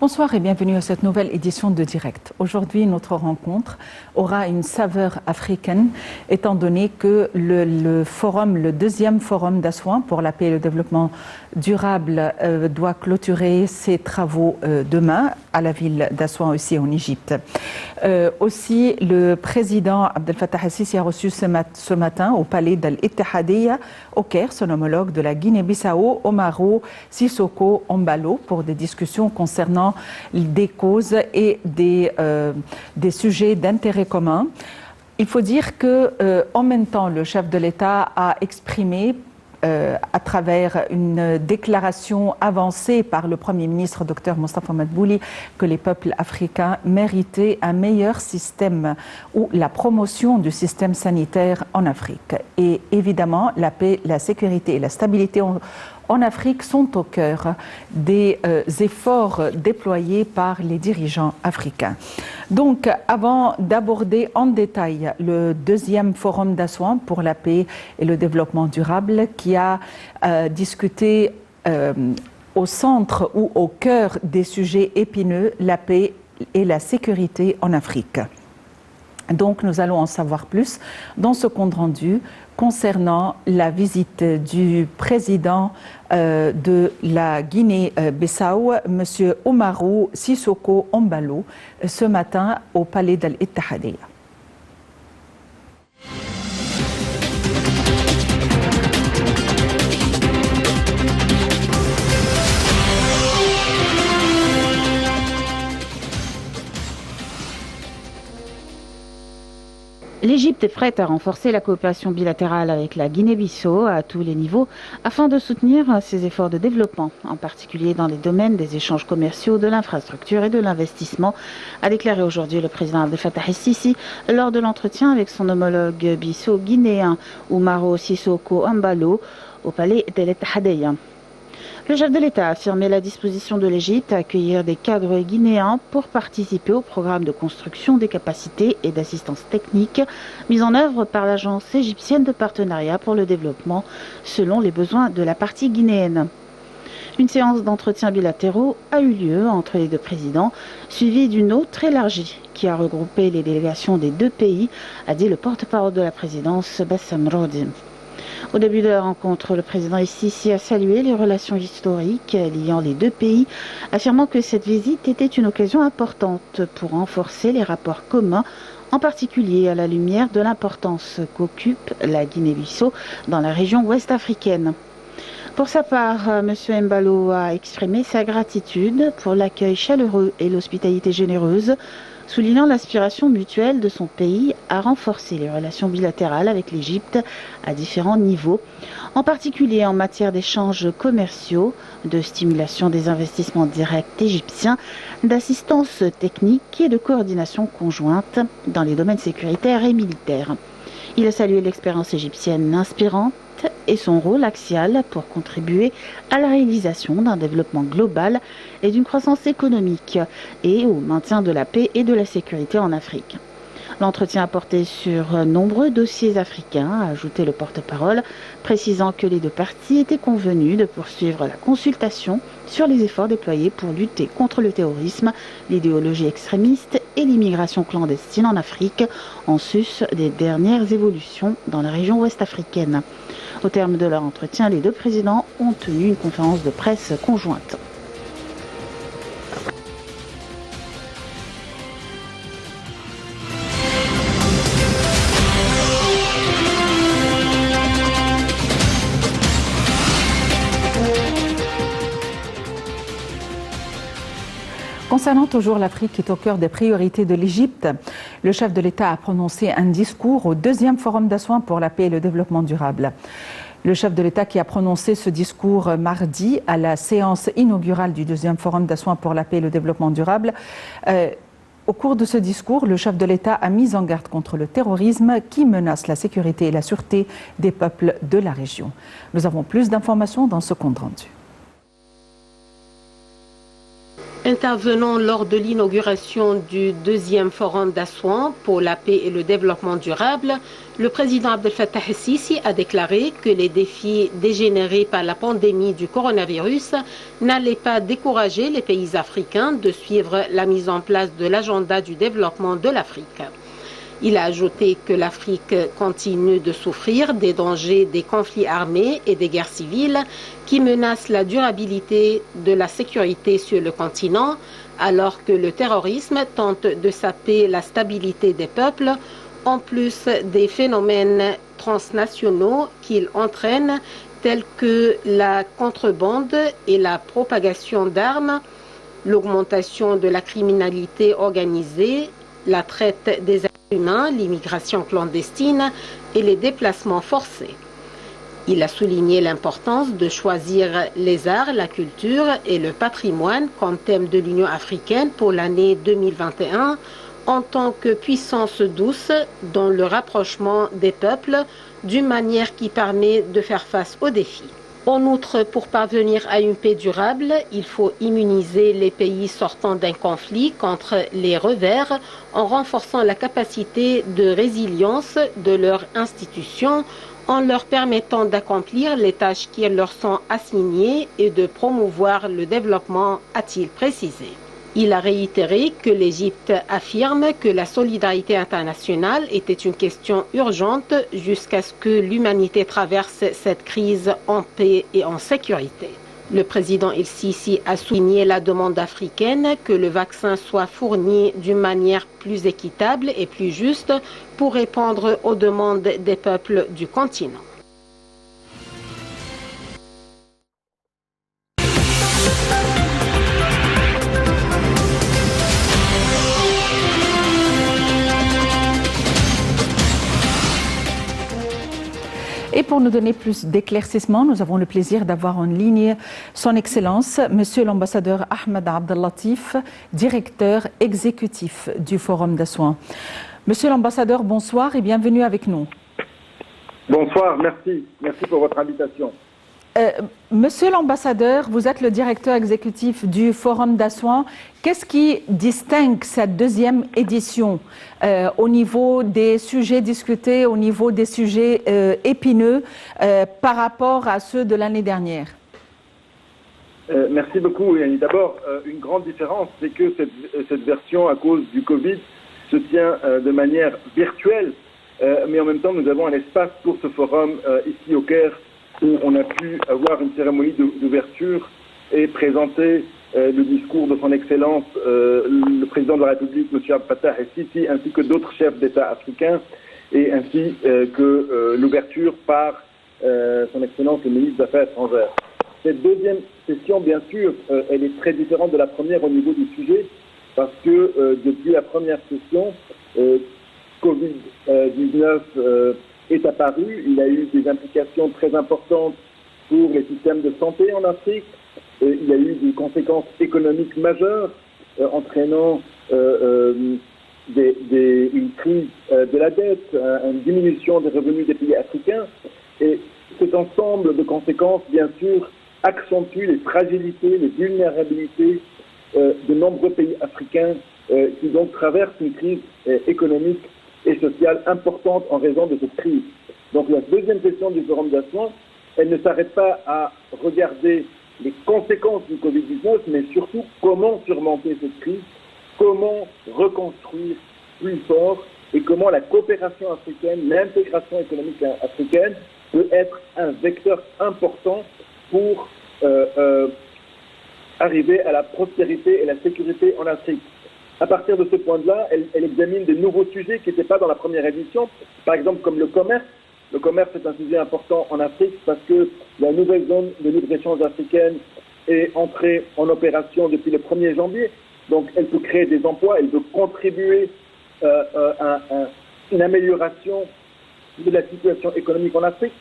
Bonsoir et bienvenue à cette nouvelle édition de Direct. Aujourd'hui, notre rencontre aura une saveur africaine, étant donné que le deuxième forum d'Assouan pour la paix et le développement durable doit clôturer ses travaux demain à la ville d'Assouan, aussi en Égypte. Aussi, le président Abdel Fattah el-Sisi a reçu ce matin au palais d'Al-Ittihadiyya au Caire son homologue de la Guinée-Bissau, Umaro Sissoko Embalo, pour des discussions concernant des causes et des sujets d'intérêt commun. Il faut dire qu'en même temps, le chef de l'État a exprimé à travers une déclaration avancée par le Premier ministre Dr Mostafa Madbouli que les peuples africains méritaient un meilleur système ou la promotion du système sanitaire en Afrique. Et évidemment, la paix, la sécurité et la stabilité en Afrique sont au cœur des efforts déployés par les dirigeants africains. Donc, avant d'aborder en détail le deuxième forum d'Assouan pour la paix et le développement durable, qui a discuté au centre ou au cœur des sujets épineux, la paix et la sécurité en Afrique. Donc, nous allons en savoir plus dans ce compte rendu concernant la visite du président de la Guinée-Bissau, M. Umaro Sissoko Embalo, ce matin au palais d'Al-Ittihadiyya. L'Égypte est prête à renforcer la coopération bilatérale avec la Guinée-Bissau à tous les niveaux afin de soutenir ses efforts de développement, en particulier dans les domaines des échanges commerciaux, de l'infrastructure et de l'investissement, a déclaré aujourd'hui le président Abdel Fattah el-Sisi lors de l'entretien avec son homologue bissau-guinéen Umaro Sissoko Embalo au palais d'Al-Ittihadiyya. Le chef de l'État a affirmé la disposition de l'Égypte à accueillir des cadres guinéens pour participer au programme de construction des capacités et d'assistance technique mis en œuvre par l'Agence égyptienne de partenariat pour le développement selon les besoins de la partie guinéenne. Une séance d'entretiens bilatéraux a eu lieu entre les deux présidents, suivie d'une autre élargie qui a regroupé les délégations des deux pays, a dit le porte-parole de la présidence, Bassam Rodi. Au début de la rencontre, le président el-Sisi a salué les relations historiques liant les deux pays, affirmant que cette visite était une occasion importante pour renforcer les rapports communs, en particulier à la lumière de l'importance qu'occupe la Guinée-Bissau dans la région ouest africaine. Pour sa part, M. Embalo a exprimé sa gratitude pour l'accueil chaleureux et l'hospitalité généreuse, soulignant l'aspiration mutuelle de son pays à renforcer les relations bilatérales avec l'Égypte à différents niveaux, en particulier en matière d'échanges commerciaux, de stimulation des investissements directs égyptiens, d'assistance technique et de coordination conjointe dans les domaines sécuritaires et militaires. Il a salué l'expérience égyptienne inspirante et son rôle axial pour contribuer à la réalisation d'un développement global et d'une croissance économique et au maintien de la paix et de la sécurité en Afrique. L'entretien a porté sur nombreux dossiers africains, a ajouté le porte-parole, précisant que les deux parties étaient convenues de poursuivre la consultation sur les efforts déployés pour lutter contre le terrorisme, l'idéologie extrémiste et l'immigration clandestine en Afrique, en sus des dernières évolutions dans la région ouest africaine. Au terme de leur entretien, les deux présidents ont tenu une conférence de presse conjointe. Concernant toujours l'Afrique qui est au cœur des priorités de l'Égypte, le chef de l'État a prononcé un discours au deuxième forum d'Assouan pour la paix et le développement durable. Le chef de l'État qui a prononcé ce discours mardi à la séance inaugurale du deuxième forum d'Assouan pour la paix et le développement durable. Au cours de ce discours, le chef de l'État a mis en garde contre le terrorisme qui menace la sécurité et la sûreté des peuples de la région. Nous avons plus d'informations dans ce compte rendu. Intervenant lors de l'inauguration du deuxième forum d'Assouan pour la paix et le développement durable, le président Abdel Fattah el-Sisi a déclaré que les défis dégénérés par la pandémie du coronavirus n'allaient pas décourager les pays africains de suivre la mise en place de l'agenda du développement de l'Afrique. Il a ajouté que l'Afrique continue de souffrir des dangers des conflits armés et des guerres civiles qui menacent la durabilité de la sécurité sur le continent, alors que le terrorisme tente de saper la stabilité des peuples, en plus des phénomènes transnationaux qu'il entraîne, tels que la contrebande et la propagation d'armes, l'augmentation de la criminalité organisée, la traite des êtres humains, l'immigration clandestine et les déplacements forcés. Il a souligné l'importance de choisir les arts, la culture et le patrimoine comme thème de l'Union africaine pour l'année 2021 en tant que puissance douce dans le rapprochement des peuples d'une manière qui permet de faire face aux défis. En outre, pour parvenir à une paix durable, il faut immuniser les pays sortant d'un conflit contre les revers en renforçant la capacité de résilience de leurs institutions, en leur permettant d'accomplir les tâches qui leur sont assignées et de promouvoir le développement, a-t-il précisé. Il a réitéré que l'Égypte affirme que la solidarité internationale était une question urgente jusqu'à ce que l'humanité traverse cette crise en paix et en sécurité. Le président el-Sisi a souligné la demande africaine que le vaccin soit fourni d'une manière plus équitable et plus juste pour répondre aux demandes des peuples du continent. Et pour nous donner plus d'éclaircissements, nous avons le plaisir d'avoir en ligne son Excellence, Monsieur l'ambassadeur Ahmed Abdellatif, directeur exécutif du Forum d'Assouan. Monsieur l'ambassadeur, bonsoir et bienvenue avec nous. Bonsoir, merci. Merci pour votre invitation. Monsieur l'ambassadeur, vous êtes le directeur exécutif du Forum d'Assouan. Qu'est-ce qui distingue cette deuxième édition au niveau des sujets discutés, au niveau des sujets épineux par rapport à ceux de l'année dernière? Merci beaucoup, Yanni. D'abord, une grande différence, c'est que cette version, à cause du Covid, se tient de manière virtuelle, mais en même temps, nous avons un espace pour ce forum ici au Caire, où on a pu avoir une cérémonie d'ouverture et présenter le discours de son Excellence, le président de la République, M. Abdel Fattah el-Sisi, ainsi que d'autres chefs d'État africains, et ainsi que l'ouverture par son Excellence, le ministre des Affaires étrangères. Cette deuxième session, bien sûr, elle est très différente de la première au niveau du sujet, parce que depuis la première session, Covid-19 est apparu. Il a eu des implications très importantes pour les systèmes de santé en Afrique. Il a eu des conséquences économiques majeures, entraînant une crise de la dette, une diminution des revenus des pays africains. Et cet ensemble de conséquences, bien sûr, accentue les fragilités, les vulnérabilités de nombreux pays africains qui donc traversent une crise économique et sociale importante en raison de cette crise. Donc la deuxième session du Forum d'Assouan, elle ne s'arrête pas à regarder les conséquences du Covid-19, mais surtout comment surmonter cette crise, comment reconstruire plus fort et comment la coopération africaine, l'intégration économique africaine peut être un vecteur important pour arriver à la prospérité et la sécurité en Afrique. À partir de ce point-là, elle examine de nouveaux sujets qui n'étaient pas dans la première édition, par exemple comme le commerce. Le commerce est un sujet important en Afrique parce que la nouvelle zone de libre-échange africaine est entrée en opération depuis le 1er janvier. Donc elle peut créer des emplois, elle peut contribuer à une amélioration de la situation économique en Afrique.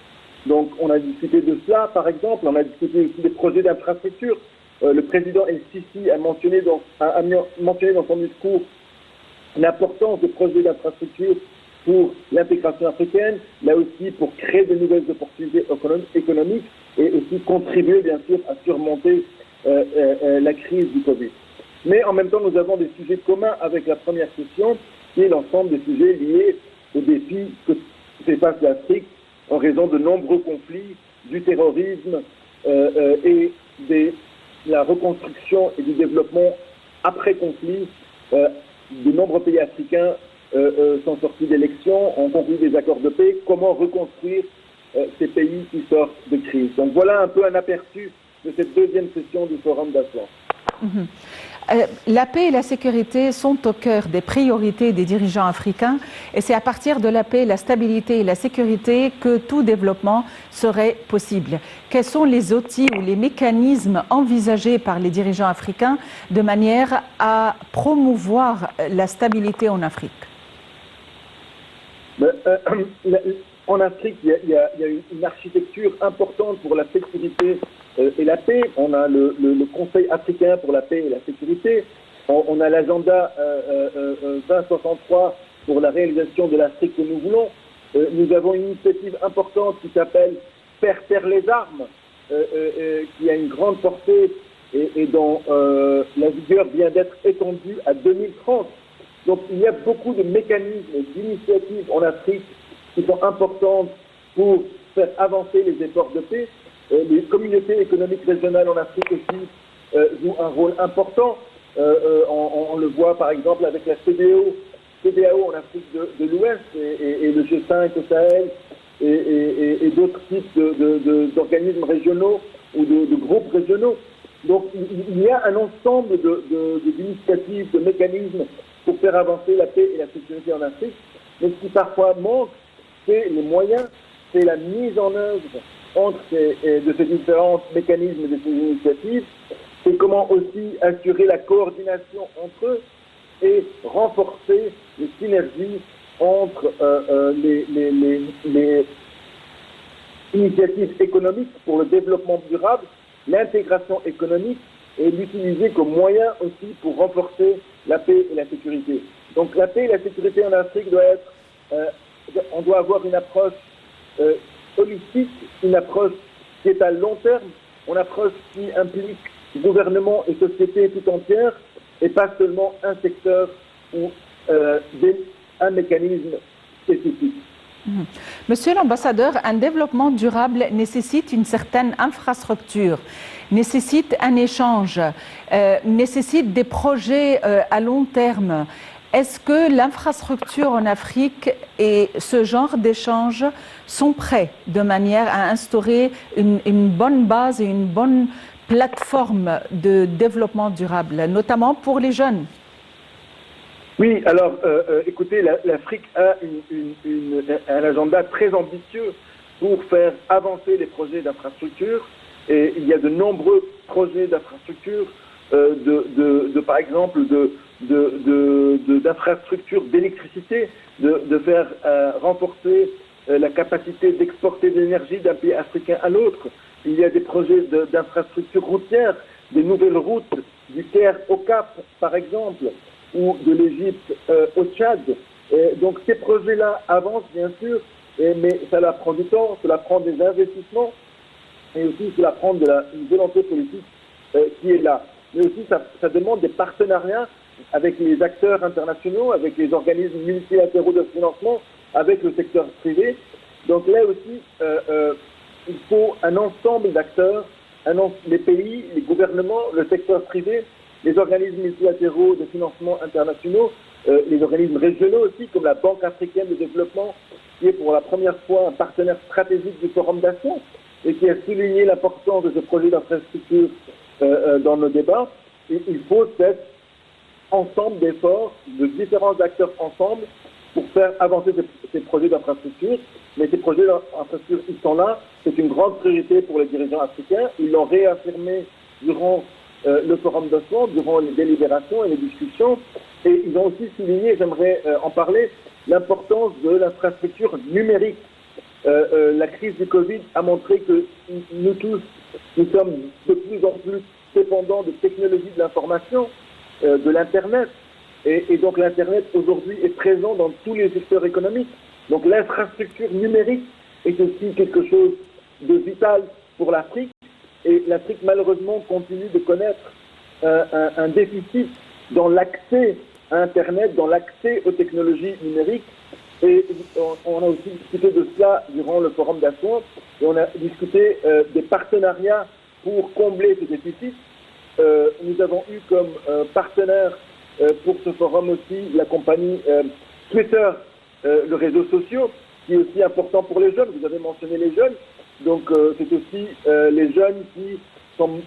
Donc on a discuté de cela, par exemple, on a discuté aussi des projets d'infrastructure. Le président el-Sisi a mentionné dans son discours l'importance des projets d'infrastructure pour l'intégration africaine, là aussi pour créer de nouvelles opportunités économiques et aussi contribuer bien sûr à surmonter la crise du Covid. Mais en même temps, nous avons des sujets communs avec la première session, qui est l'ensemble des sujets liés aux défis que fait face l'Afrique en raison de nombreux conflits, du terrorisme et de la reconstruction et du développement après conflit. De nombreux pays africains sont sortis d'élections, ont conclu des accords de paix. Comment reconstruire ces pays qui sortent de crise? Donc voilà un peu un aperçu de cette deuxième session du Forum d'Assouan. La paix et la sécurité sont au cœur des priorités des dirigeants africains et c'est à partir de la paix, la stabilité et la sécurité que tout développement serait possible. Quels sont les outils ou les mécanismes envisagés par les dirigeants africains de manière à promouvoir la stabilité en Afrique? En Afrique, il y a une architecture importante pour la sécurité et la paix. On a le Conseil africain pour la paix et la sécurité. On a l'agenda 2063 pour la réalisation de l'Afrique que nous voulons. Nous avons une initiative importante qui s'appelle Faire taire les armes, qui a une grande portée et dont la vigueur vient d'être étendue à 2030. Donc il y a beaucoup de mécanismes, d'initiatives en Afrique qui sont importantes pour faire avancer les efforts de paix. Les communautés économiques régionales en Afrique aussi jouent un rôle important. On le voit par exemple avec la CEDEAO en Afrique de l'Ouest et le G5 au Sahel et d'autres types d'organismes régionaux ou de groupes régionaux. Donc il y a un ensemble d'initiatives, de mécanismes pour faire avancer la paix et la sécurité en Afrique. Mais ce qui parfois manque, c'est les moyens, c'est la mise en œuvre de ces différents mécanismes, de ces initiatives, c'est comment aussi assurer la coordination entre eux et renforcer les synergies entre les initiatives économiques pour le développement durable, l'intégration économique et l'utiliser comme moyen aussi pour renforcer la paix et la sécurité. Donc la paix et la sécurité en Afrique doit être, on doit avoir une approche holistique, une approche qui est à long terme, une approche qui implique gouvernement et société tout entière et pas seulement un secteur ou un mécanisme spécifique. Monsieur l'ambassadeur, un développement durable nécessite une certaine infrastructure, nécessite un échange, nécessite des projets à long terme. Est-ce que l'infrastructure en Afrique et ce genre d'échanges sont prêts de manière à instaurer une bonne base et une bonne plateforme de développement durable, notamment pour les jeunes? Oui, alors écoutez, l'Afrique a un agenda très ambitieux pour faire avancer les projets d'infrastructure et il y a de nombreux projets d'infrastructure, par exemple d'infrastructures d'électricité, de faire renforcer la capacité d'exporter de l'énergie d'un pays africain à l'autre. Il y a des projets d'infrastructures routières, des nouvelles routes du Caire au Cap, par exemple, ou de l'Égypte au Tchad. Donc ces projets-là avancent bien sûr, mais cela prend du temps, cela prend des investissements et aussi cela prend une volonté politique qui est là. Mais aussi ça demande des partenariats avec les acteurs internationaux, avec les organismes multilatéraux de financement, avec le secteur privé. Donc là aussi, il faut un ensemble d'acteurs, les pays, les gouvernements, le secteur privé, les organismes multilatéraux de financement internationaux, les organismes régionaux aussi, comme la Banque africaine de développement, qui est pour la première fois un partenaire stratégique du Forum d'Assouan et qui a souligné l'importance de ce projet d'infrastructure dans nos débats. Et il faut cet ensemble d'efforts de différents acteurs ensemble pour faire avancer ces projets d'infrastructure. Mais ces projets d'infrastructure, ils sont là. C'est une grande priorité pour les dirigeants africains. Ils l'ont réaffirmé durant le Forum d'Assouan, durant les délibérations et les discussions. Et ils ont aussi souligné, j'aimerais en parler, l'importance de l'infrastructure numérique. La crise du Covid a montré que nous tous, nous sommes de plus en plus dépendants de technologies de l'information, de l'Internet. Et donc l'Internet aujourd'hui est présent dans tous les secteurs économiques. Donc l'infrastructure numérique est aussi quelque chose de vital pour l'Afrique. Et l'Afrique malheureusement continue de connaître un déficit dans l'accès à Internet, dans l'accès aux technologies numériques. Et on a aussi discuté de cela durant le forum d'Assouan, et on a discuté des partenariats pour combler ce déficit. Nous avons eu comme partenaire pour ce forum aussi la compagnie Twitter, le réseau social, qui est aussi important pour les jeunes. Vous avez mentionné les jeunes, donc c'est aussi les jeunes qui sont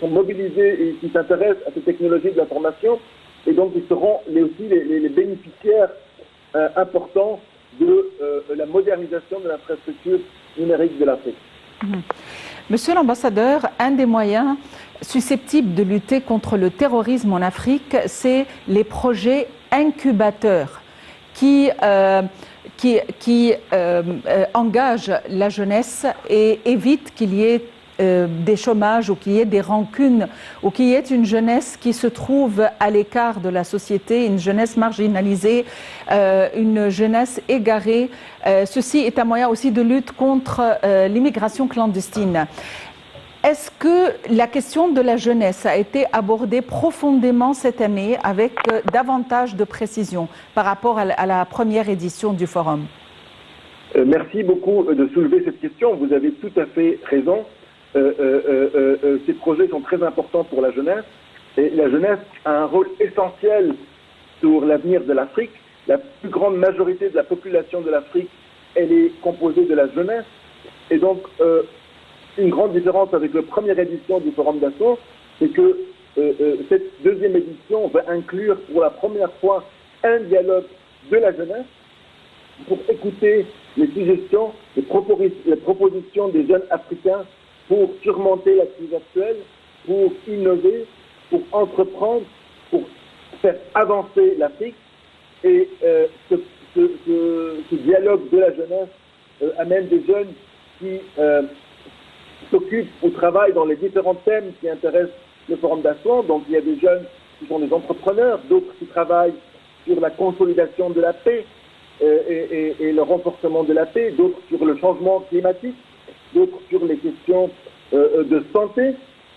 mobilisés et qui s'intéressent à ces technologies de l'information, et donc ils seront aussi les bénéficiaires importants de la modernisation de l'infrastructure numérique de l'Afrique. Monsieur l'ambassadeur, un des moyens susceptibles de lutter contre le terrorisme en Afrique, c'est les projets incubateurs qui engagent la jeunesse et évitent qu'il y ait des chômages ou qu'il y ait des rancunes ou qu'il y ait une jeunesse qui se trouve à l'écart de la société, une jeunesse marginalisée, une jeunesse égarée. Ceci est un moyen aussi de lutte contre l'immigration clandestine. Est-ce que la question de la jeunesse a été abordée profondément cette année avec davantage de précision par rapport à la première édition du forum? Merci beaucoup de soulever cette question. Vous avez tout à fait raison. Ces projets sont très importants pour la jeunesse. Et la jeunesse a un rôle essentiel sur l'avenir de l'Afrique. La plus grande majorité de la population de l'Afrique, elle est composée de la jeunesse. Et donc, une grande différence avec la première édition du Forum d'Assouan, c'est que cette deuxième édition va inclure pour la première fois un dialogue de la jeunesse pour écouter les suggestions, les propositions des jeunes africains pour surmonter la crise actuelle, pour innover, pour entreprendre, pour faire avancer l'Afrique. Et ce dialogue de la jeunesse amène des jeunes qui s'occupent ou travaillent dans les différents thèmes qui intéressent le Forum d'Assouan. Donc il y a des jeunes qui sont des entrepreneurs, d'autres qui travaillent sur la consolidation de la paix et le renforcement de la paix, d'autres sur le changement climatique, d'autres sur les questions de santé.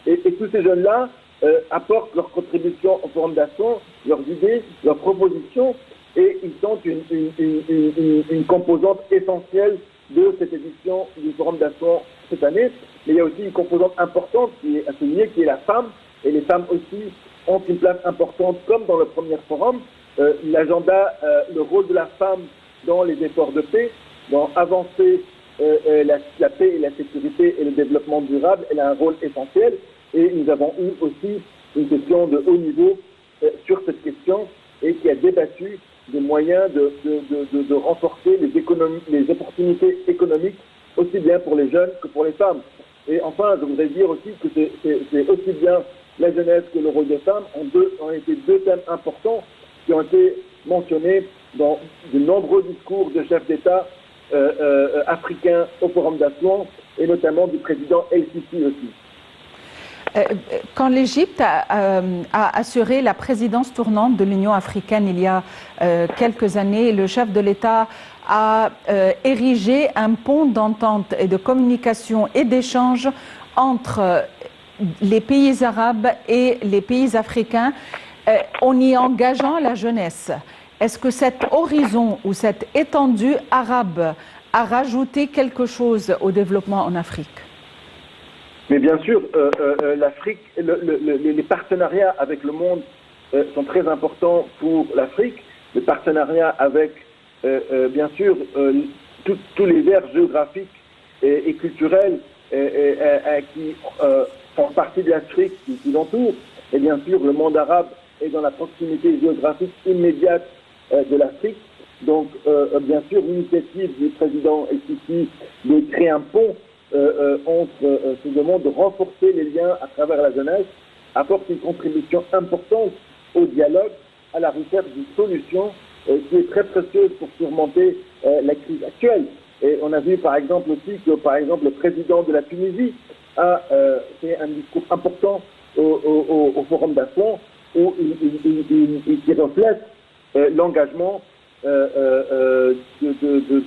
Et tous ces jeunes-là apportent leur contribution au Forum d'Assouan, leurs idées, leurs propositions, et ils sont une composante essentielle de cette édition du Forum d'Assouan cette année. Mais il y a aussi une composante importante qui est à souligner, qui est la femme. Et les femmes aussi ont une place importante, comme dans le premier forum. L'agenda, le rôle de la femme dans les efforts de paix, dans avancer la paix et la sécurité et le développement durable, elle a un rôle essentiel. Et nous avons eu aussi une question de haut niveau sur cette question et qui a débattu des moyens de renforcer les opportunités économiques, aussi bien pour les jeunes que pour les femmes. Et enfin, je voudrais dire aussi que c'est aussi bien la jeunesse que le rôle des femmes ont été deux thèmes importants qui ont été mentionnés dans de nombreux discours de chefs d'État africains au Forum d'Assouan et notamment du président El-Sisi aussi. Quand l'Égypte a assuré la présidence tournante de l'Union africaine il y a quelques années, le chef de l'État a érigé un pont d'entente et de communication et d'échange entre les pays arabes et les pays africains en y engageant la jeunesse. Est-ce que cet horizon ou cette étendue arabe a rajouté quelque chose au développement en Afrique? Mais bien sûr, l'Afrique, les partenariats avec le monde sont très importants pour l'Afrique. Les partenariats avec, bien sûr, tous les aires géographiques et culturelles qui font partie de l'Afrique, qui l'entourent. Et bien sûr, le monde arabe est dans la proximité géographique immédiate de l'Afrique. Donc, bien sûr, l'initiative du président El-Sisi de créer un pont entre ces deux mondes, de renforcer les liens à travers la jeunesse, apporte une contribution importante au dialogue, à la recherche d'une solution qui est très précieuse pour surmonter la crise actuelle. Et on a vu par exemple aussi que le président de la Tunisie a fait un discours important au Forum d'Assouan où il reflète l'engagement de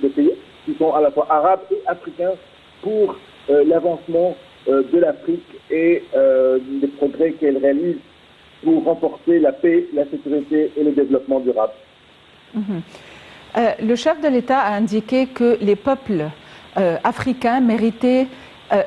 pays qui sont à la fois arabes et africains pour l'avancement de l'Afrique et des progrès qu'elle réalise pour renforcer la paix, la sécurité et le développement durable. Le chef de l'État a indiqué que les peuples africains méritaient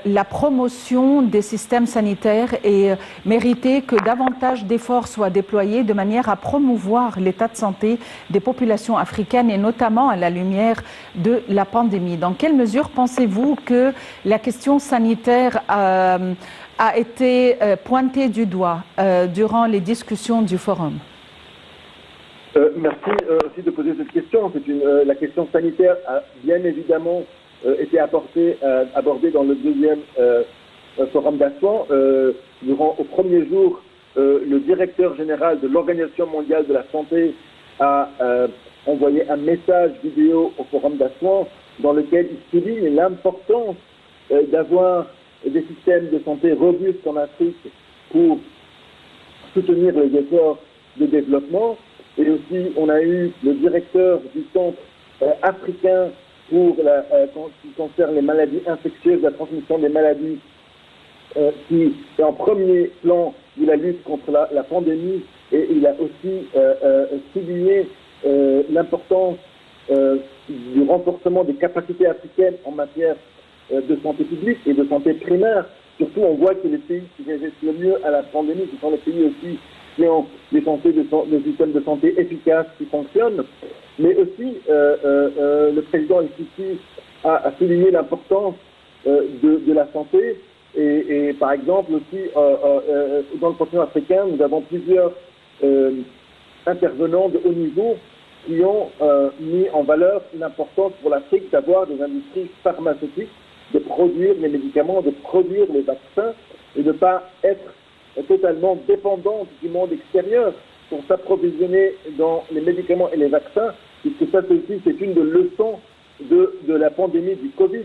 la promotion des systèmes sanitaires et méritaient que davantage d'efforts soient déployés de manière à promouvoir l'état de santé des populations africaines et notamment à la lumière de la pandémie. Dans quelle mesure pensez-vous que la question sanitaire a été pointée du doigt durant les discussions du forum? Merci aussi de poser cette question. La question sanitaire a bien évidemment été abordée dans le deuxième forum d'Assouan. Au premier jour, le directeur général de l'Organisation mondiale de la santé a envoyé un message vidéo au forum d'Assouan dans lequel il souligne l'importance d'avoir des systèmes de santé robustes en Afrique pour soutenir les efforts de développement. Et aussi, on a eu le directeur du centre africain pour qui concerne les maladies infectieuses, la transmission des maladies, qui est en premier plan de la lutte contre la pandémie. Et il a aussi souligné l'importance du renforcement des capacités africaines en matière de santé publique et de santé primaire. Surtout, on voit que les pays qui résistent le mieux à la pandémie, ce sont les pays aussi qui ont des systèmes de santé efficaces qui fonctionnent. Mais aussi, le président ici a souligné l'importance de la santé. Et par exemple, aussi, dans le continent africain, nous avons plusieurs intervenants de haut niveau qui ont mis en valeur l'importance pour l'Afrique d'avoir des industries pharmaceutiques, de produire les médicaments, de produire les vaccins et de ne pas être totalement dépendante du monde extérieur pour s'approvisionner dans les médicaments et les vaccins, puisque ça aussi c'est une des leçons de la pandémie du Covid.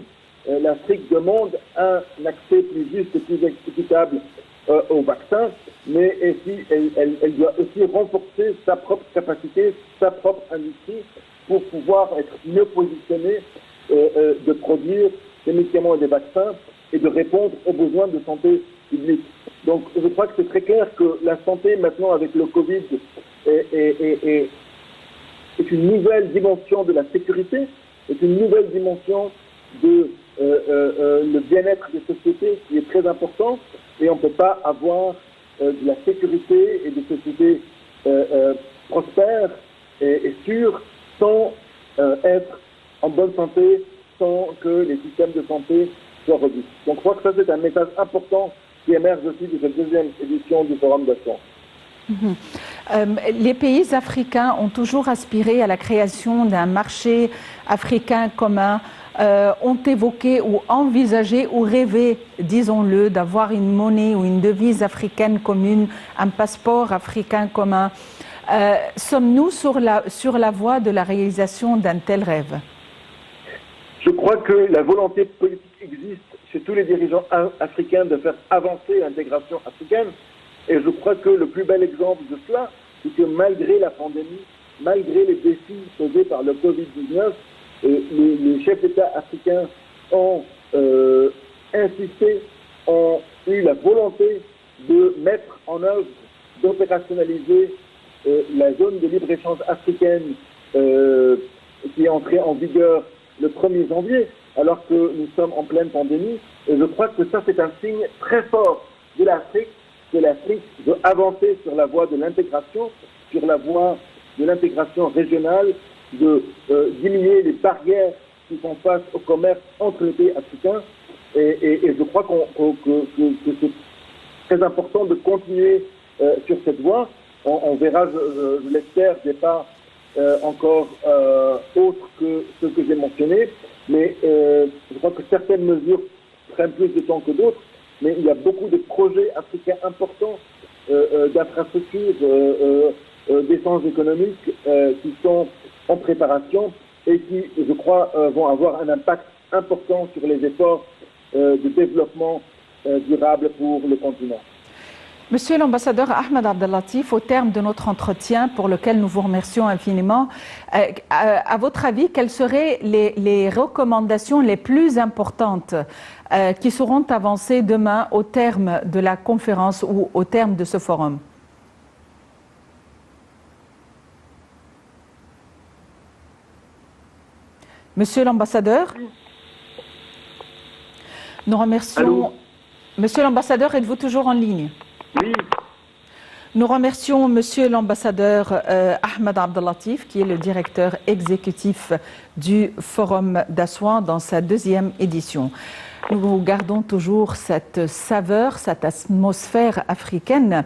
L'Afrique demande un accès plus juste et plus équitable aux vaccins, mais aussi, elle doit aussi renforcer sa propre capacité, sa propre industrie pour pouvoir être mieux positionnée de produire des médicaments et des vaccins et de répondre aux besoins de santé publique. Donc je crois que c'est très clair que la santé maintenant avec le Covid est une nouvelle dimension de la sécurité, est une nouvelle dimension de le bien-être des sociétés qui est très important, et on ne peut pas avoir de la sécurité et des sociétés prospères et sûres sans être en bonne santé, sans que les systèmes de santé soient robustes. Donc je crois que ça c'est un message important qui émerge aussi de cette deuxième édition du Forum d'Assouan. Les pays africains ont toujours aspiré à la création d'un marché africain commun, ont évoqué ou envisagé ou rêvé, disons-le, d'avoir une monnaie ou une devise africaine commune, un passeport africain commun. Sommes-nous sur la voie de la réalisation d'un tel rêve? Je crois que la volonté politique existe chez tous les dirigeants africains de faire avancer l'intégration africaine. Et je crois que le plus bel exemple de cela, c'est que malgré la pandémie, malgré les défis posés par le Covid-19, les chefs d'État africains ont insisté, ont eu la volonté de mettre en œuvre, d'opérationnaliser la zone de libre-échange africaine qui est entrée en vigueur le 1er janvier, alors que nous sommes en pleine pandémie. Et je crois que ça, c'est un signe très fort de l'Afrique, que l'Afrique veut avancer sur la voie de l'intégration, sur la voie de l'intégration régionale, de diminuer les barrières qui font face au commerce entre les pays africains. Et je crois que c'est très important de continuer sur cette voie. On verra, je l'espère, des pas encore autres que ceux que j'ai mentionnés, mais je crois que certaines mesures prennent plus de temps que d'autres, mais il y a beaucoup de projets africains importants d'infrastructures, d'échanges économiques qui sont en préparation et qui, je crois, vont avoir un impact important sur les efforts de développement durable pour le continent. Monsieur l'ambassadeur Ahmed Abdellatif, au terme de notre entretien pour lequel nous vous remercions infiniment, à votre avis, quelles seraient les recommandations les plus importantes qui seront avancées demain au terme de la conférence ou au terme de ce forum? Monsieur l'ambassadeur, nous remercions... Allô? Monsieur l'ambassadeur, êtes-vous toujours en ligne? Oui. Nous remercions Monsieur l'ambassadeur Ahmed Abdellatif, qui est le directeur exécutif du Forum d'Assouan dans sa 2e édition. Nous gardons toujours cette saveur, cette atmosphère africaine,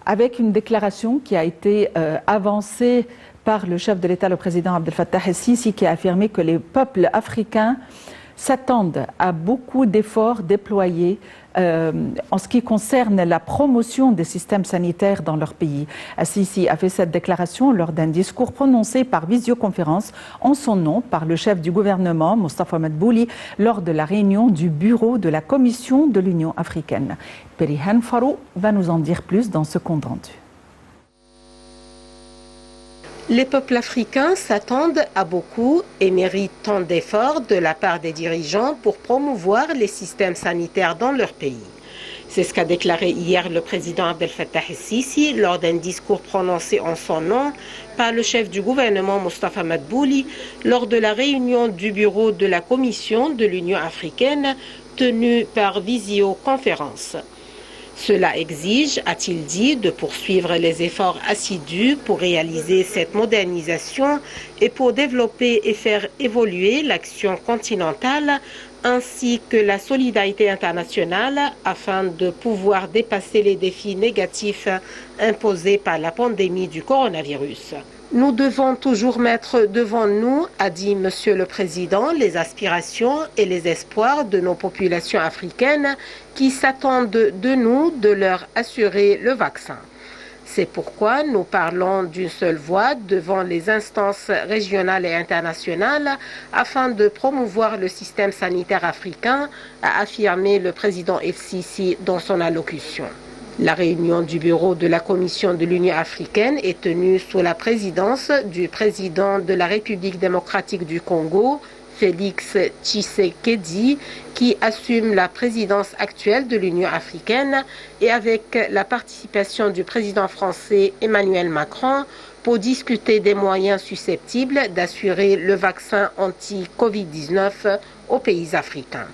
avec une déclaration qui a été avancée par le chef de l'État, le président Abdel Fattah el-Sisi, qui a affirmé que les peuples africains s'attendent à beaucoup d'efforts déployés en ce qui concerne la promotion des systèmes sanitaires dans leur pays. Al-Sisi a fait cette déclaration lors d'un discours prononcé par visioconférence en son nom par le chef du gouvernement, Mostafa Madbouli, lors de la réunion du bureau de la Commission de l'Union africaine. Perihan Farou va nous en dire plus dans ce compte rendu. Les peuples africains s'attendent à beaucoup et méritent tant d'efforts de la part des dirigeants pour promouvoir les systèmes sanitaires dans leur pays. C'est ce qu'a déclaré hier le président Abdel Fattah el-Sisi lors d'un discours prononcé en son nom par le chef du gouvernement Mostafa Madbouli lors de la réunion du bureau de la Commission de l'Union africaine tenue par visioconférence. Cela exige, a-t-il dit, de poursuivre les efforts assidus pour réaliser cette modernisation et pour développer et faire évoluer l'action continentale ainsi que la solidarité internationale afin de pouvoir dépasser les défis négatifs imposés par la pandémie du coronavirus. Nous devons toujours mettre devant nous, a dit Monsieur le Président, les aspirations et les espoirs de nos populations africaines qui s'attendent de nous de leur assurer le vaccin. C'est pourquoi nous parlons d'une seule voix devant les instances régionales et internationales afin de promouvoir le système sanitaire africain, a affirmé le président el-Sisi dans son allocution. La réunion du bureau de la Commission de l'Union africaine est tenue sous la présidence du président de la République démocratique du Congo, Félix Tshisekedi, qui assume la présidence actuelle de l'Union africaine, et avec la participation du président français Emmanuel Macron pour discuter des moyens susceptibles d'assurer le vaccin anti-Covid-19 aux pays africains.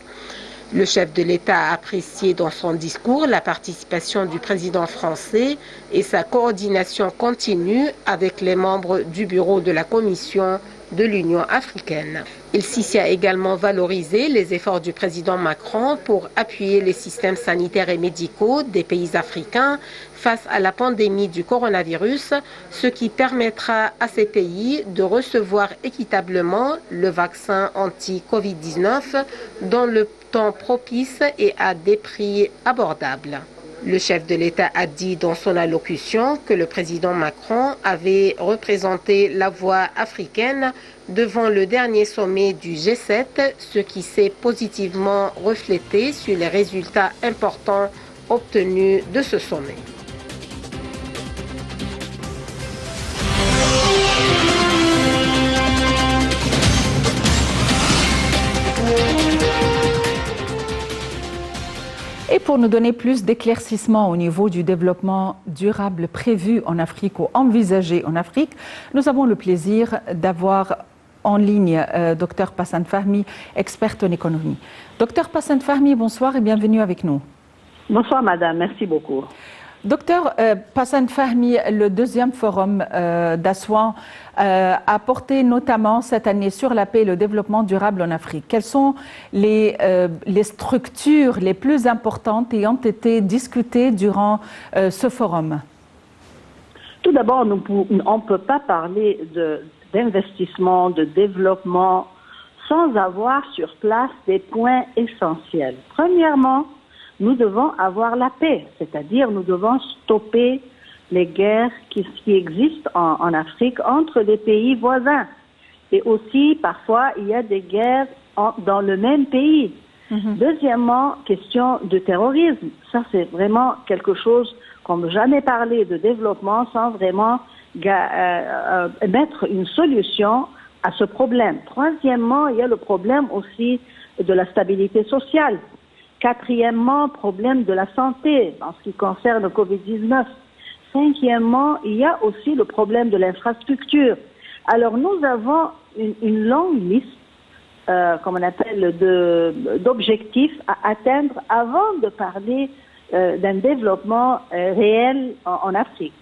Le chef de l'État a apprécié dans son discours la participation du président français et sa coordination continue avec les membres du bureau de la Commission de l'Union africaine. El-Sisi a également valorisé les efforts du président Macron pour appuyer les systèmes sanitaires et médicaux des pays africains face à la pandémie du coronavirus, ce qui permettra à ces pays de recevoir équitablement le vaccin anti-Covid-19 dans le temps propice et à des prix abordables. Le chef de l'État a dit dans son allocution que le président Macron avait représenté la voix africaine devant le dernier sommet du G7, ce qui s'est positivement reflété sur les résultats importants obtenus de ce sommet. Et pour nous donner plus d'éclaircissements au niveau du développement durable prévu en Afrique ou envisagé en Afrique, nous avons le plaisir d'avoir en ligne Dr Passan Fahmi, experte en économie. Dr Passan Fahmi, bonsoir et bienvenue avec nous. Bonsoir madame, merci beaucoup. Docteur Passan Fahmi, le 2e forum d'Assouan a porté notamment cette année sur la paix et le développement durable en Afrique. Quelles sont les structures les plus importantes ayant été discutées durant ce forum? Tout d'abord, on ne peut pas parler d'investissement, de développement sans avoir sur place des points essentiels. Premièrement, nous devons avoir la paix, c'est-à-dire nous devons stopper les guerres qui existent en Afrique entre des pays voisins. Et aussi, parfois, il y a des guerres dans le même pays. Deuxièmement, question de terrorisme. Ça, c'est vraiment quelque chose qu'on ne peut jamais parler de développement sans vraiment mettre une solution à ce problème. Troisièmement, il y a le problème aussi de la stabilité sociale. Quatrièmement, problème de la santé en ce qui concerne le Covid-19. Cinquièmement, il y a aussi le problème de l'infrastructure. Alors nous avons une longue liste comme on appelle, d'objectifs à atteindre avant de parler d'un développement réel en Afrique.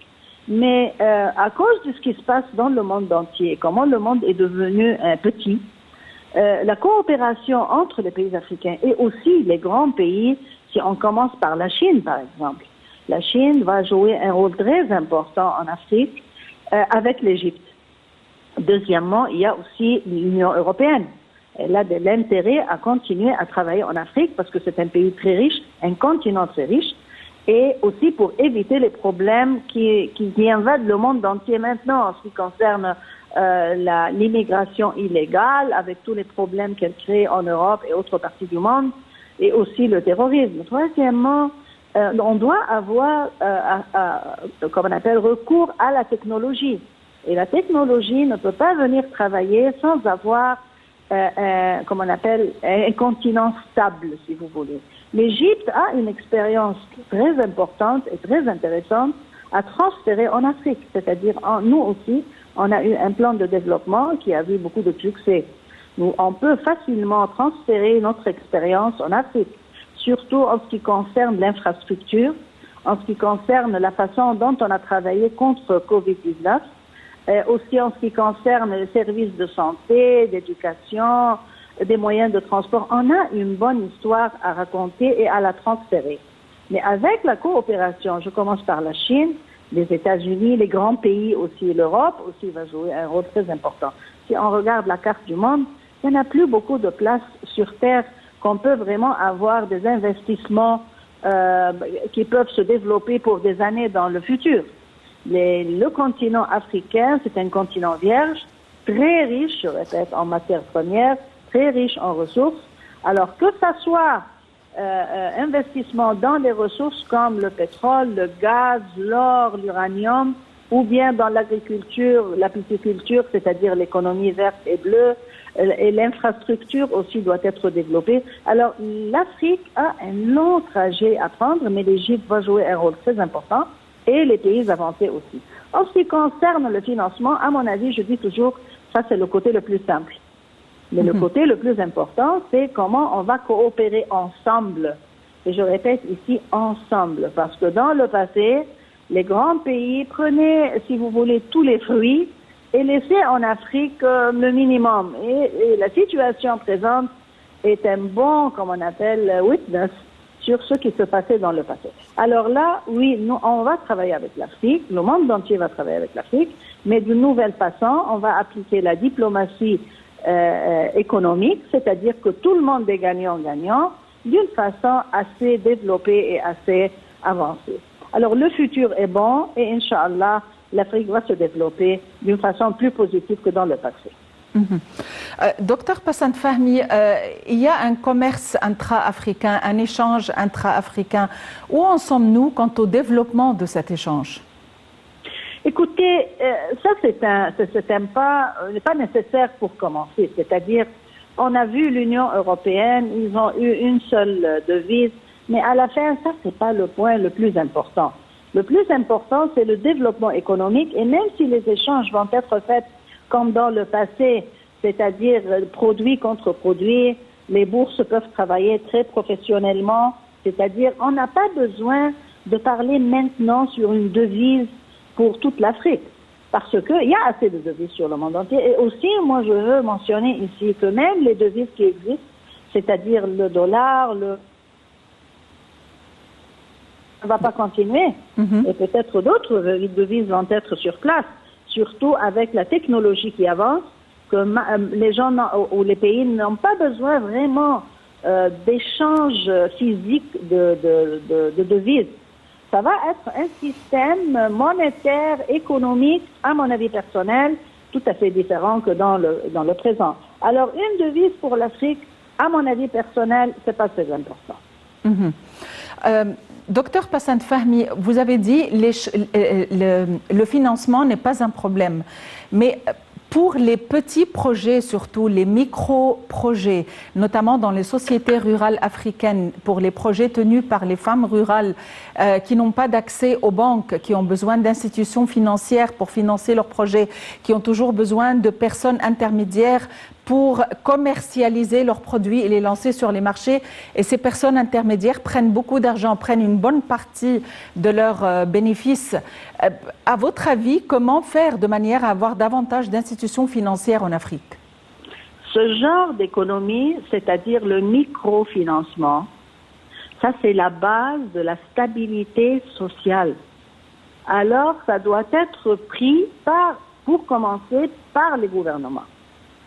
Mais à cause de ce qui se passe dans le monde entier, comment le monde est devenu petit, la coopération entre les pays africains et aussi les grands pays, si on commence par la Chine par exemple, la Chine va jouer un rôle très important en Afrique avec l'Égypte. Deuxièmement, il y a aussi l'Union européenne. Elle a de l'intérêt à continuer à travailler en Afrique parce que c'est un pays très riche, un continent très riche, et aussi pour éviter les problèmes qui invadent le monde entier maintenant en ce qui concerne l'immigration illégale, avec tous les problèmes qu'elle crée en Europe et autres parties du monde, et aussi le terrorisme. Troisièmement, on doit avoir, comme on appelle, recours à la technologie. Et la technologie ne peut pas venir travailler sans avoir comme on appelle, un continent stable, si vous voulez. L'Égypte a une expérience très importante et très intéressante à transférer en Afrique. C'est-à-dire, nous aussi, on a eu un plan de développement qui a eu beaucoup de succès. On peut facilement transférer notre expérience en Afrique, surtout en ce qui concerne l'infrastructure, en ce qui concerne la façon dont on a travaillé contre Covid-19, aussi en ce qui concerne les services de santé, d'éducation, des moyens de transport. On a une bonne histoire à raconter et à la transférer. Mais avec la coopération, je commence par la Chine, les États-Unis, les grands pays aussi, l'Europe aussi va jouer un rôle très important. Si on regarde la carte du monde, il n'y en a plus beaucoup de places sur Terre qu'on peut vraiment avoir des investissements qui peuvent se développer pour des années dans le futur. Le continent africain, c'est un continent vierge, très riche, je répète, en matières premières, très riche en ressources. Alors que ça soit investissement dans les ressources comme le pétrole, le gaz, l'or, l'uranium, ou bien dans l'agriculture, la pisciculture, c'est-à-dire l'économie verte et bleue, et l'infrastructure aussi doit être développée. Alors l'Afrique a un long trajet à prendre, mais l'Égypte va jouer un rôle très important. Et les pays avancés aussi. En ce qui concerne le financement, à mon avis, je dis toujours, ça c'est le côté le plus simple. Mais le côté le plus important, c'est comment on va coopérer ensemble. Et je répète ici, ensemble. Parce que dans le passé, les grands pays prenaient, si vous voulez, tous les fruits et laissaient en Afrique le minimum. Et la situation présente est un bon, comme on appelle, witness sur ce qui se passait dans le passé. Alors là, oui, nous, on va travailler avec l'Afrique, le monde entier va travailler avec l'Afrique, mais d'une nouvelle façon, on va appliquer la diplomatie économique, c'est-à-dire que tout le monde est gagnant-gagnant, d'une façon assez développée et assez avancée. Alors le futur est bon et Inch'Allah, l'Afrique va se développer d'une façon plus positive que dans le passé. Docteur Passant Fahmy, il y a un commerce intra-africain, un échange intra-africain. Où en sommes-nous quant au développement de cet échange? Écoutez, ça c'est un pas, pas nécessaire pour commencer. C'est-à-dire, on a vu l'Union européenne, ils ont eu une seule devise, mais à la fin, ça c'est pas le point le plus important. Le plus important, c'est le développement économique, et même si les échanges vont être faits comme dans le passé, c'est-à-dire produit contre produit, les bourses peuvent travailler très professionnellement, c'est-à-dire on n'a pas besoin de parler maintenant sur une devise pour toute l'Afrique, parce qu'il y a assez de devises sur le monde entier. Et aussi, moi je veux mentionner ici que même les devises qui existent, c'est-à-dire le dollar, on ne va pas continuer, et peut-être d'autres devises vont être sur place, surtout avec la technologie qui avance, que les gens ou les pays n'ont pas besoin vraiment d'échanges physiques de devises. Ça va être un système monétaire, économique, à mon avis personnel, tout à fait différent que dans le présent. Alors, une devise pour l'Afrique, à mon avis personnel, c'est pas très important. Docteur Passant Fahmy, vous avez dit le financement n'est pas un problème, mais pour les petits projets, surtout les micro-projets, notamment dans les sociétés rurales africaines, pour les projets tenus par les femmes rurales qui n'ont pas d'accès aux banques, qui ont besoin d'institutions financières pour financer leurs projets, qui ont toujours besoin de personnes intermédiaires pour commercialiser leurs produits et les lancer sur les marchés. Et ces personnes intermédiaires prennent beaucoup d'argent, prennent une bonne partie de leurs bénéfices. À votre avis, comment faire de manière à avoir davantage d'institutions financières en Afrique? Ce genre d'économie, c'est-à-dire le microfinancement, ça c'est la base de la stabilité sociale. Alors, ça doit être pris pour commencer par les gouvernements.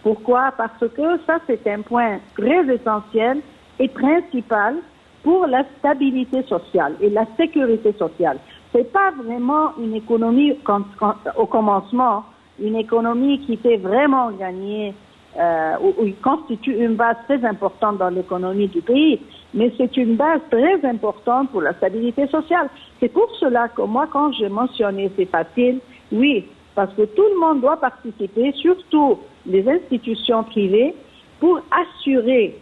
Pourquoi? Parce que ça c'est un point très essentiel et principal pour la stabilité sociale et la sécurité sociale. C'est pas vraiment une économie au commencement, une économie qui fait vraiment gagner ou constitue une base très importante dans l'économie du pays, mais c'est une base très importante pour la stabilité sociale. C'est pour cela que moi, quand j'ai mentionné c'est facile, oui, parce que tout le monde doit participer, surtout les institutions privées, pour assurer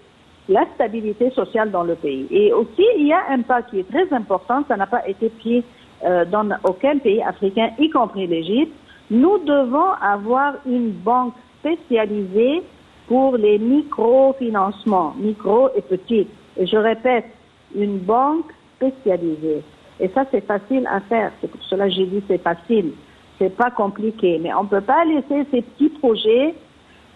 la stabilité sociale dans le pays. Et aussi, il y a un pas qui est très important, ça n'a pas été pris dans aucun pays africain, y compris l'Égypte. Nous devons avoir une banque spécialisée pour les microfinancements, micro et petits. Et je répète, une banque spécialisée. Et ça, c'est facile à faire. C'est pour cela que j'ai dit c'est facile. C'est pas compliqué. Mais on ne peut pas laisser ces petits projets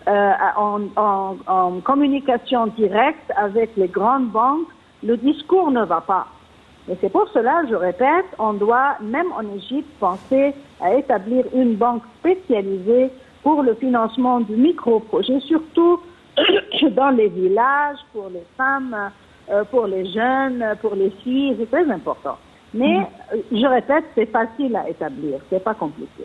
en communication directe avec les grandes banques. Le discours ne va pas. Et c'est pour cela, je répète, on doit, même en Égypte, penser à établir une banque spécialisée pour le financement du micro-projet, surtout dans les villages, pour les femmes, pour les jeunes, pour les filles, c'est très important. Mais, je répète, c'est facile à établir, c'est pas compliqué.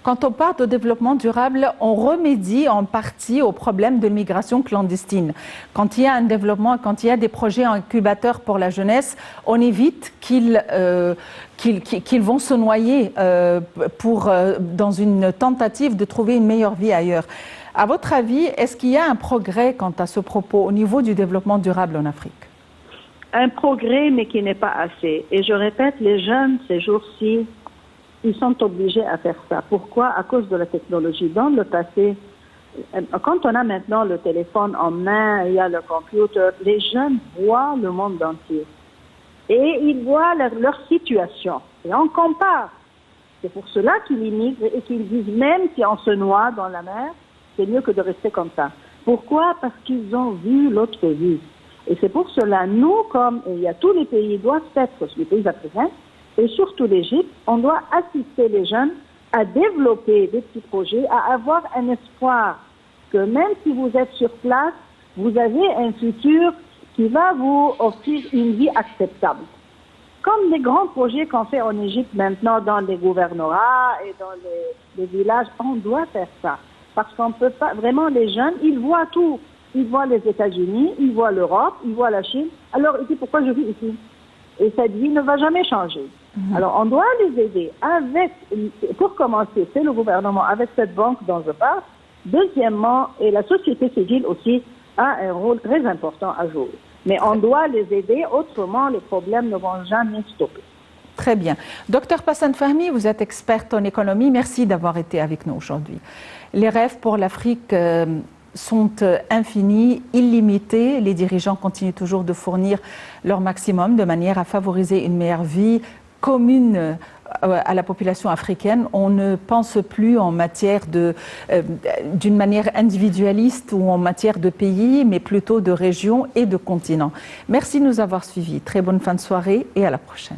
Quand on parle de développement durable, on remédie en partie au problème de migration clandestine. Quand il y a un développement, quand il y a des projets incubateurs pour la jeunesse, on évite qu'ils vont se noyer dans une tentative de trouver une meilleure vie ailleurs. À votre avis, est-ce qu'il y a un progrès quant à ce propos au niveau du développement durable en Afrique? Un progrès, mais qui n'est pas assez. Et je répète, les jeunes, ces jours-ci, ils sont obligés à faire ça. Pourquoi? À cause de la technologie. Dans le passé, quand on a maintenant le téléphone en main, il y a le computer, les jeunes voient le monde entier. Et ils voient leur situation. Et on compare. C'est pour cela qu'ils immigrent et qu'ils disent, même si on se noie dans la mer, c'est mieux que de rester comme ça. Pourquoi? Parce qu'ils ont vu l'autre vie. Et c'est pour cela, nous, comme il y a tous les pays, doivent être, les pays africains, et surtout l'Égypte, on doit assister les jeunes à développer des petits projets, à avoir un espoir que même si vous êtes sur place, vous avez un futur qui va vous offrir une vie acceptable. Comme les grands projets qu'on fait en Égypte maintenant dans les gouvernorats et dans les villages, on doit faire ça. Parce qu'on peut pas, vraiment les jeunes, ils voient tout. Ils voient les États-Unis, ils voient l'Europe, ils voient la Chine. Alors ils disent pourquoi je vis ici? Et cette vie ne va jamais changer. Alors on doit les aider pour commencer, c'est le gouvernement avec cette banque dont je parle. Deuxièmement, et la société civile aussi a un rôle très important à jouer. Mais on doit les aider, autrement les problèmes ne vont jamais stopper. Très bien. Docteur Passan Fahmi, vous êtes experte en économie. Merci d'avoir été avec nous aujourd'hui. Les rêves pour l'Afrique sont infinis, illimités. Les dirigeants continuent toujours de fournir leur maximum de manière à favoriser une meilleure vie commune à la population africaine. On ne pense plus en matière d'une manière individualiste ou en matière de pays, mais plutôt de région et de continent. Merci de nous avoir suivis. Très bonne fin de soirée et à la prochaine.